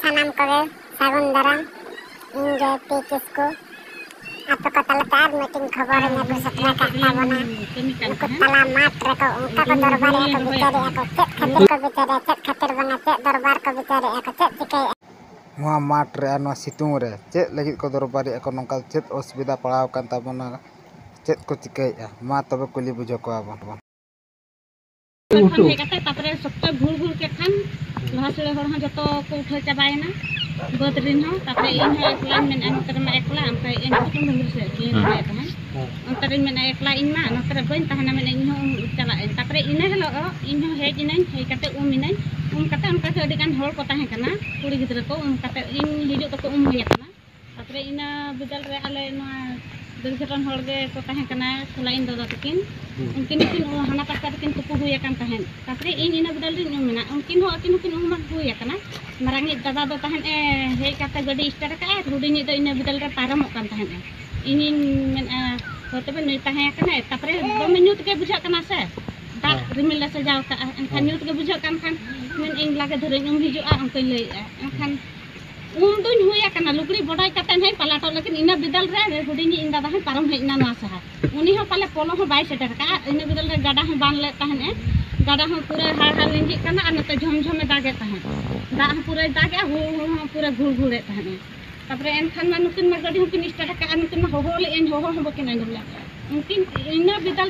सानाम कगे सागुन दाराम इंगे P किसको atau kata letar meeting kabarnya bersama kata mana ikut alamat reko ungka ke dorbar ya ke bicara aku cek khatir banget cek dorbar ke bicara aku cek cikai Mua matre anu situng re cek lagi ko dorbar ya ko nongkal cek osbida palaw kan tabona cek ko cikai ya ma tobe kuli bujo ko abon ᱦᱮᱡ ᱠᱟᱛᱮ ᱛᱟᱯᱚᱨᱮ ᱥᱚᱠᱛᱚ ᱵᱷᱩᱞ ᱵᱷᱩᱞ ᱠᱮᱫ ᱠᱷᱟᱱ ᱞᱟᱦᱟ ᱥᱮᱫ ᱦᱚᱲ ᱦᱚᱸ ᱡᱚᱛᱚ ᱠᱚ ᱩᱴᱷᱟᱹ ᱪᱟᱵᱟᱭᱮᱱᱟ ᱵᱟᱹᱫᱽ ᱨᱤᱱ ᱦᱚᱸ ᱛᱟᱯᱚᱨᱮ ᱤᱧ ᱦᱚᱸ ᱮᱠᱞᱟᱧ ᱢᱮᱱᱟ ᱱᱚᱛᱮ ᱨᱮᱢᱟ ᱮᱠᱞᱟ ᱚᱱᱠᱟ ᱤᱧ ᱦᱚᱸ ᱰᱩᱝᱨᱤ ᱥᱮᱫ ᱜᱤᱧ ᱨᱚᱦᱚᱭᱮᱫ ᱛᱟᱦᱮᱸ ᱚᱱᱛᱮ ᱨᱤᱧ ᱢᱮᱱᱟ ᱮᱠᱞᱟ ᱤᱧ ᱢᱟ ᱱᱚᱛᱮ ᱨᱮ ᱵᱟᱹᱧ ᱛᱟᱦᱮᱱᱟ ᱢᱮᱱᱟ ᱤᱧ ᱦᱚᱸ ᱪᱟᱞᱟᱜᱼᱟᱹᱧ ᱛᱟᱯᱚᱨᱮ ᱤᱱᱟᱹ ᱦᱤᱞᱳᱜ ᱤᱧ ᱦᱚᱸ ᱦᱮᱡ ᱤᱱᱟᱹᱧ ᱦᱮᱡ ᱠᱟᱛᱮ ᱤᱱᱟᱹᱧ ᱠᱟᱛᱮ ᱚᱱᱠᱟ ᱜᱮ ᱟᱹᱰᱤ ᱜᱟᱱ ᱦᱚᱲ ᱠᱚ ᱛᱟᱦᱮᱸ ᱠᱟᱱᱟ ᱠᱩᱲᱤ ᱜᱤᱫᱽᱨᱟᱹ ᱠᱚ ᱠᱟᱛᱮ ᱤᱧ ᱦᱤᱡᱩᱜ ᱛᱮᱠᱚ ᱦᱩᱭ ᱟᱠᱟᱱᱟ ᱛᱟᱯᱚᱨᱮ ᱤᱱᱟᱹ ᱵᱤᱫᱟᱹᱞ ᱨᱮ ᱟᱞᱮ ᱱᱚᱣᱟ ᱫᱩᱨᱜᱷᱚᱴᱚᱱ ᱦᱚᱲ ᱜᱮ ᱠᱚ ᱛᱟᱦᱮᱸ ᱠᱟᱱᱟ ᱥᱟᱞᱟᱭᱤᱱ ᱫᱟᱫᱟ ᱛᱟᱹᱠᱤᱱ ᱩᱱᱠᱤᱱ ᱦᱟᱱᱟ ᱯᱟᱥᱴᱟ ᱨᱮᱠᱤᱱ ᱛᱩᱯᱩ ᱦᱩᱭ ᱟᱠᱟᱱ ᱛᱟᱦᱮᱸᱫ ᱛᱟᱯᱚᱨᱮ ᱤᱧ ᱤᱱᱟᱹ ᱵᱤᱫᱟᱹᱞ ᱨᱤᱧ ᱢᱮᱱᱟ ᱩᱱᱠᱤᱱ ᱦᱚᱸ ᱩᱢ ᱦᱩᱭ ᱟᱠᱟᱱᱟ ᱢᱟᱨᱟᱝᱤᱡ ᱫᱟᱫᱟ ᱫᱚ ᱛᱟᱦᱮᱸᱫ ᱦᱮᱡ ᱠᱟᱛᱮ ᱜᱟᱹᱰᱤ ᱥᱴᱟᱨᱴ ᱟᱠᱟᱫᱼᱟᱭ ᱦᱩᱰᱤᱧᱤᱡ ᱫᱚ ᱤᱱᱟᱹ ᱵᱤᱫᱟᱹᱞ ᱨᱮ ᱯᱟᱨᱚᱢᱚᱜ ᱠᱟᱱ ᱛᱟᱦᱮᱸᱫ ᱤᱧᱤᱧ ᱢᱮᱱᱟ ᱛᱚᱵᱮ ᱱᱩᱭ ᱛᱟᱦᱮᱸ ᱠᱟᱱᱟᱭ ᱛᱟᱯᱚᱨᱮ ᱫᱚᱢᱮ ᱧᱩᱛ ᱜᱮ ᱵᱩᱡᱷᱟᱹᱜ ᱠᱟᱱᱟ ᱥᱮ ᱫᱟᱜ ᱨᱤᱢᱤᱞ ᱞᱮ ᱥᱟᱡᱟᱣ ᱠᱟᱜᱼᱟ ᱮᱱᱠᱷᱟन ᱧᱩᱛ ᱜᱮ ᱵᱩᱡᱷᱟᱹᱜ ᱠᱟᱱ ᱠᱷᱟᱱ ᱤᱧ ᱞᱟᱜᱮ ᱫᱷᱟᱹᱨᱤᱧ ᱦᱤᱡᱩᱜᱼᱟ ᱚᱱᱠᱟᱧ ᱞᱟᱹᱭᱮᱜᱼᱟ ᱮᱱᱠᱷᱟन दुई हुई लुगड़ी बड़ाई पलाटो लेकिन इन बिदल हुडिंग इन दादा पारम हेजना सहा उनी पाले पोलो बै सेटर का इन बिदल गाड़ा बान ले गाड़ा पूरा हाड़ हाड़ लिंजिकना नते झमझमे दागे दा पूरा दागे हूँ पूरा घुड़ घुड़े तापर एनखान नुकिन गाड़ी हूँ स्टार्ट का नुकिन होहो ले होहो बकिन आंजम उनकिन इन बिदल